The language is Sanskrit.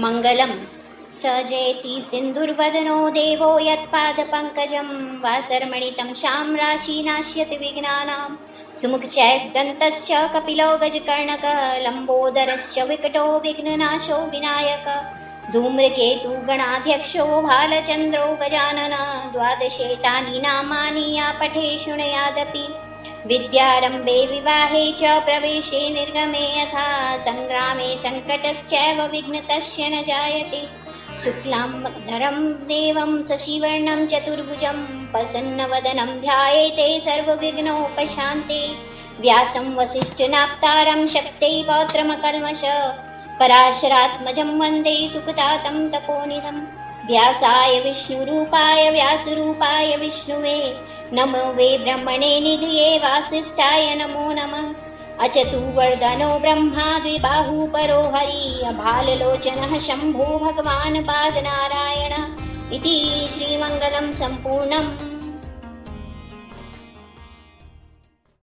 मङ्गलं स जयति सिन्धुर्वदनो देवो यत्पादपङ्कजं वासरमणितं श्यामराशि नाश्यति विघ्नानां सुमुखचैर्दन्तश्च कपिलो गजकर्णकः लम्बोदरश्च विकटो विघ्ननाशो विनायक धूम्रकेतुगणाध्यक्षो भालचन्द्रो गजाननः द्वादशेतानि नामानि या पठे शृणुयादपि विद्यारम्भे विवाहे च प्रवेशे निर्गमे यथा सङ्ग्रामे सङ्कटश्चैव विघ्नतस्य न जायते शुक्लाम्बरधरं देवं शशिवर्णं चतुर्भुजं प्रसन्नवदनं ध्यायेते सर्वविघ्नोपशान्ते व्यासं वसिष्ठनाप्तारं शक्ते पौत्रमकल्मष पराशरात्मजं वन्दे सुखतातं तपोनिधं व्यासाय विष्णुरूपाय व्यासरूपाय विष्णुवे नमो वे ब्रह्मणे निधये वासिष्ठाय नमो नमः अचतुर्वदनो ब्रह्मा द्विबाहुपरो हरि भाललोचनः शम्भो भगवान् पादनारायण इति श्रीमङ्गलं सम्पूर्णम्।